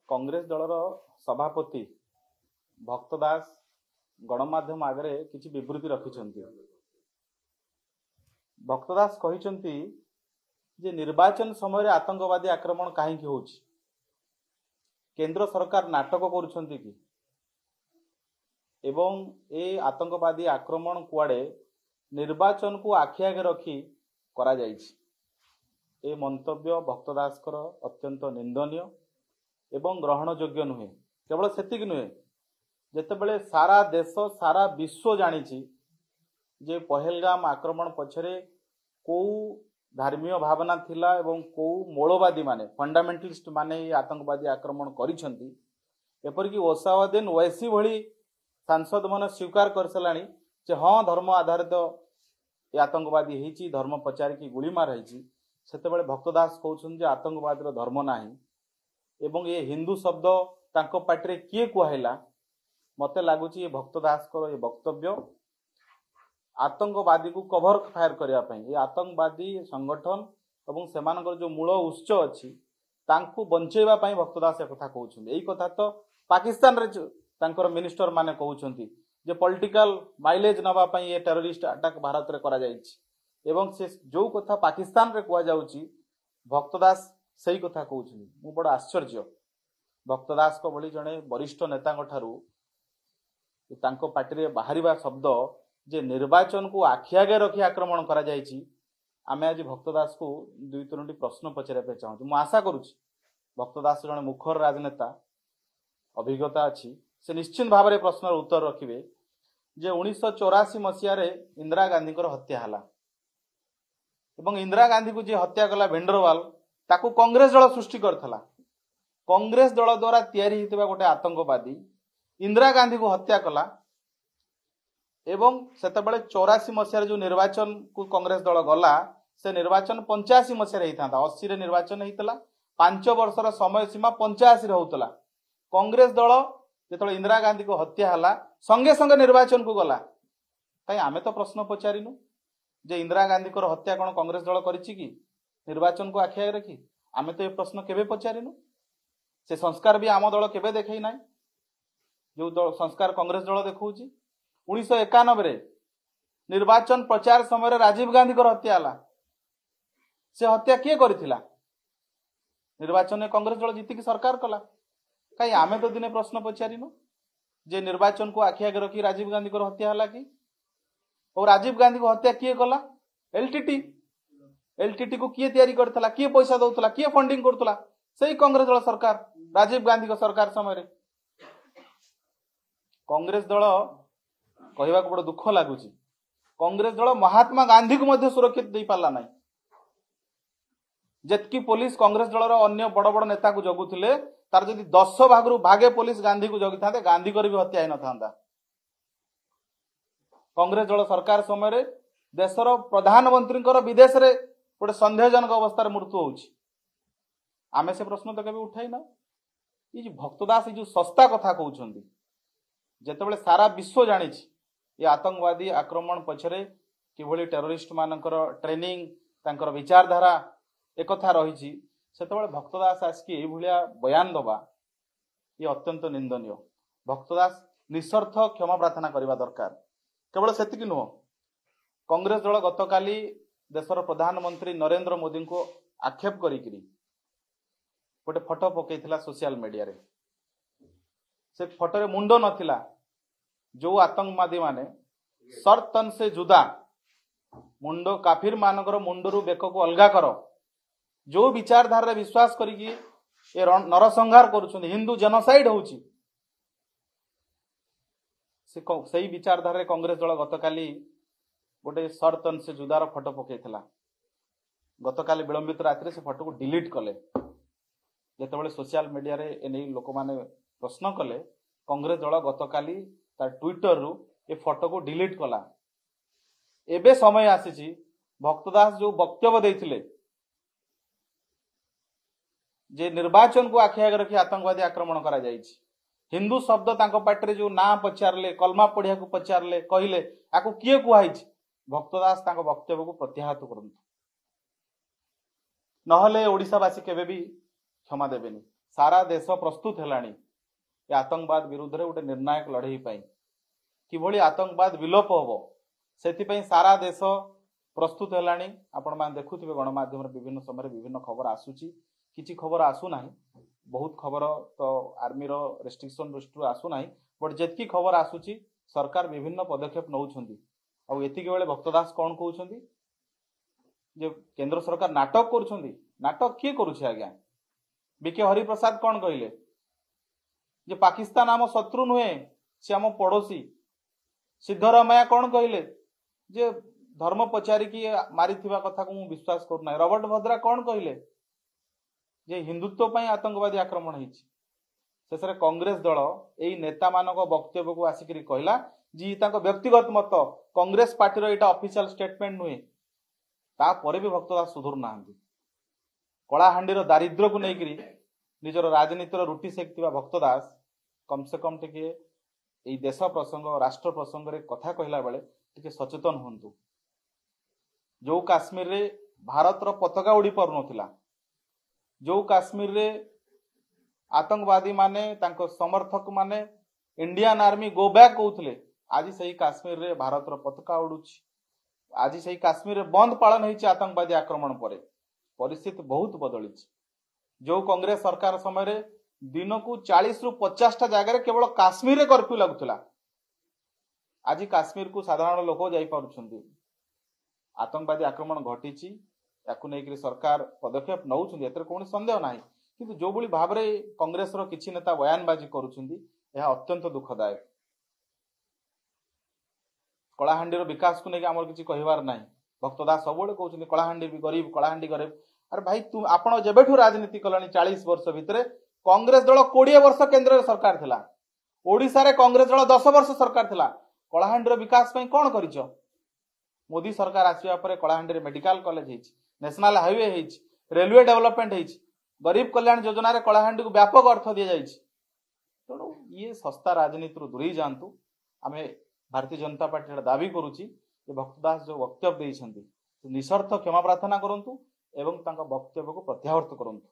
कांग्रेस दलर सभापति भक्त दास गणमाध्यम आगे किसी विवृत्ति रखिछन्ति। भक्त दास कहिछन्ति जे निर्वाचन समय आतंकवादी आक्रमण कहीं होउछि, केंद्र सरकार नाटक करुछन्ति कि एवं ए आतंकवादी आक्रमण कुआडे निर्वाचन को आखि आगे रखी करा जाइछि। ए मंतव्य भक्त दासकर अत्यंत निंदनीय एवं ग्रहण योग्य नुहे। केवल सेतिक नुहे, जेतेबेले सारा देश सारा विश्व जानिछि जे पहलगाम आक्रमण पछरे को धार्मिक भावना थिला एवं को मौलवादी माने फंडामेंटलिस्ट माने आतंकवादी आक्रमण करिसंती। एपरिक ओसावादीन वैसी भली सांसद मन स्वीकार कर सलानी जे हाँ धर्म आधारित आतंकवादी होइछि, धर्म पचार की गुली मार होइछि। सेतेबेले भक्तदास कहउछन जे आतंकवादी धर्म नाही एवं ये हिंदू शब्द तांको पाटरे किए कुहाइला। मते लागुछि ये भक्तदास को ये वक्तव्य आतंकवादी को कवर फायर करया पई, ये आतंकवादी संगठन एवं सेमानकर जो मूल उत्स अछि तांको बंचेबा पई भक्तदास ए कथा कहउछन। एई कथा तो पाकिस्तान रे तांकर मिनिस्टर माने कहउछन्ती जे पॉलिटिकल माइलेज नबा पई ये टेररिस्ट अटैक भारत रे करा जाइछि एवं से जो कथा पाकिस्तान रे कुआ जाउछि भक्तदास सही कथा कहउछन। मु बड़ आश्चर्य भक्तदास को बड़ी जने वरिष्ठ नेता ठारू तांको पार्टी रे बाहरिबा शब्द जे निर्वाचन को आखि आगे रखी आक्रमण करा जाइछि। आमे आज भक्तदास को दुई तीनोटी प्रश्न पचारे पे चाहूँ। मु आशा करुछि भक्तदास जने मुखर राजनेता अभिज्ञता अछि, से निश्चित भाव में प्रश्न उत्तर रखिबे जे 1984 मसीह रे इंदिरा गांधी हत्या हला एवं इंदिरा गांधी को जे हत्या कला भेंडरवाल ताकू कांग्रेस दल सृष्टि करथला। कांग्रेस दल द्वारा तैयारी हितबा गोटे आतंकवादी इंदिरा गांधी को हत्या कला एवं सेतबेले 84 मसीह जो निर्वाचन को कांग्रेस दल गला से निर्वाचन 85 मसीह होता 80 रे निर्वाचन होता 5 वर्षर समय सीमा 85 रे होतला। कांग्रेस दल जो इंदिरा गांधी को हत्या हला संगे संगे निर्वाचन को गला। कहीं आमे तो प्रश्न पचारिनु जे इंदिरा गांधी को हत्या कौन कांग्रेस दल करिछि कि निर्वाचन को आखि आगे रखी? आमे तो ये प्रश्न केबे पचारिनु। से संस्कार भी आम दल केबे देखै नाइ जो दल संस्कार कांग्रेस दल देखौछि। 1991 रे निर्वाचन प्रचार समय राजीव गांधी को हत्या हला। से हत्या किए करिथिला? निर्वाचन में कांग्रेस दल जीति की सरकार कला। कहीं आमे तो दिने प्रश्न पचारिनु जे निर्वाचन को आखि आगे रखी राजीव गांधी को हत्या हला कि? और राजीव गांधी को हत्या किए कला? एलटीटी को किए तैयारी करथला, किए पैसा दउथला, किए फंडिंग करथला? सही कांग्रेस दल सरकार, राजीव गांधी को सरकार समय कांग्रेस दल कहवा को बड़ दुख लगुच। कांग्रेस दल महात्मा गांधी को मध्य सुरक्षित दे पाला नहीं। जेतकी पुलिस कांग्रेस दलर अन्य बड़ बड़ नेता को जगुथिले तार जदि 10 भागरु भागे पुलिस गांधी को जगी थांते गांधी कर भी हत्या न थांदा। कांग्रेस दल सरकार समय देशर प्रधानमंत्री विदेश रे गोटे संदेहजनक अवस्था मृत्यु होउछि। आमे से प्रश्न तो केबे उठाई ना। ये भक्तदास जो सस्ता कथा कहउछन्ती जेतेबेले सारा विश्व जानिछि ये आतंकवादी आक्रमण पछरे किभली टेररिस्ट मानकर ट्रेनिंग तांकर विचारधारा एक कथा रही सेतेबेले भक्तदास आसिकी एई भलिया बयान दबा ये अत्यंत निंदनीय। भक्तदास निस्वार्थ क्षमा प्रार्थना करबा दरकार। केवल सेतिक नुह, कांग्रेस दल गतकाली देशर प्रधानमंत्री नरेंद्र मोदी को आक्षेप करिकिरी गोटे फोटो पकईला सोशल मीडिया रे। से फोटो रे मुंड नथिला। जो आतंकवादी माने सर्तन से जुदा मुंड काफिर मानकर मुंडरू बेक को अलगा कर जो विचारधारा विश्वास करिकी ए नरसंहार करुछन हिंदू जेनोसाइड होउची से विचारधारा कांग्रेस दल गतकाली गोटे सर्तन से जुदार फोटो पकईला। गतकाली विलंबित रात्रि से फोटो को डिलीट कले। जेतेबेले सोशल मीडिया रे एने लोक माने प्रश्न कले कांग्रेस दल गतकाली तार ट्विटर रु ए फोटो को डिलीट कला। एबे समय आसीची भक्तदास जो वक्तव्य देथिले जे निर्वाचन को आखि आगे रखी आतंकवादी आक्रमण करा जाइछि, हिंदू शब्द तांको पाटरे जो ना पचारले कलमा पढ़िया को पचारले कहिले आको किए कुहाइछि भक्तदास तांको वक्तव्य को प्रत्याहत करंतु। नहले ओडिशावासी केबे भी क्षमा देबेनी। सारा देश प्रस्तुत है आतंकवाद विरुद्ध रे गोटे निर्णायक लड़ई कि आतंकवाद विलोप हम से सारा देश प्रस्तुत है। आपण मैंने देखुवे गणमाध्यम विभिन्न समय विभिन्न खबर आसूची किसी खबर आसूना बहुत खबर तो आर्मी रेस्ट्रिक्शन दृष्टि आसूना बट जितकी खबर आसूची सरकार विभिन्न पदक्षेप नौछंती और एतिके बेले भक्तदास कौन कहउछंती जे केंद्र सरकार नाटक करुछंती। नाटक किए करुछे आज्ञा बीके हरिप्रसाद कौन कहले जे पाकिस्तान आम शत्रु नुहे से आम पड़ोसी। सिद्धरामैया कौन कहले जे धर्म पचारिकी मारी कथा को मु विश्वास करूना। रॉबर्ट भद्रा कौन कहले जे हिंदुत्व पर आतंकवादी आक्रमण होइछि। शेष कांग्रेस दल यही नेता मान वक्तव्य को आसिक कहला जी व्यक्तिगत मत कांग्रेस पार्टी यहाँ ऑफिशियल स्टेटमेंट नुहे तापर भी भक्तदास सुधुर ना कलाहांडीर दारिद्र्य को लेकर निजर राजनीतिर रुटी सेकता भक्तदास कम से कम टे देश प्रसंग राष्ट्र प्रसंग रे कथा कहला बेले टे सचेतन हूँ। जो काश्मीर रे भारतर पताका उड़ी पार नथिला, जो काश्मीर रे आतंकवादी माने तांको समर्थक माने इंडियन आर्मी गो बैक कहते आज सही काश्मीर रे भारतर पताका उड़ुछि। आज सही काश्मीर रे बंद पालन होइछि आतंकवादी आक्रमण पर परिस्थिति बहुत बदली। जो कांग्रेस सरकार समय दिन को 40 रु 50 टा जगह केवल काश्मीर रे कर्फ्यू लगुला। आज काश्मीर को साधारण लोक जाई पारुछंती। आतंकवादी आक्रमण घटी या सरकार पदक्षेप नौछंती एतर कौन संदेह नाही किंतु जो भली भाव में कांग्रेस रो किछि नेता बयानबाजी करुछंती यह अत्यंत दुखदायक। कलाहांडी विकास को लेकिन आम किसी कहबार ना। भक्तदास सब कहते कलाहांडी भी गरीब कलाहांडी गरीब। अरे भाई तुम आपण जेबेठू राजनीति कलानी 40 वर्ष भितर कांग्रेस दल 20 वर्ष केंद्र सरकार थिला, ओडिशा रे कांग्रेस दल 10 वर्ष सरकार थिला। कलाहांडी विकास पई कोन करिछ? मोदी सरकार आसिया परे कलाहांडी मेडिकल कॉलेज हेछि, नेशनल हाईवे हेछि, रेलवे डेवलपमेंट हेछि, गरीब कल्याण योजना रे कलाहांडी को व्यापक अर्थ दिया जाइछि। तेणु ये सस्ता राजनीति दूरी जातु। आम भारतीय जनता पार्टी दावी करुच्ची भक्तदास जो वक्तव्य देइछंती निसर्थ क्षमा प्रार्थना करंतु एवं तांका वक्तव्य को प्रत्यावर्त करंतु।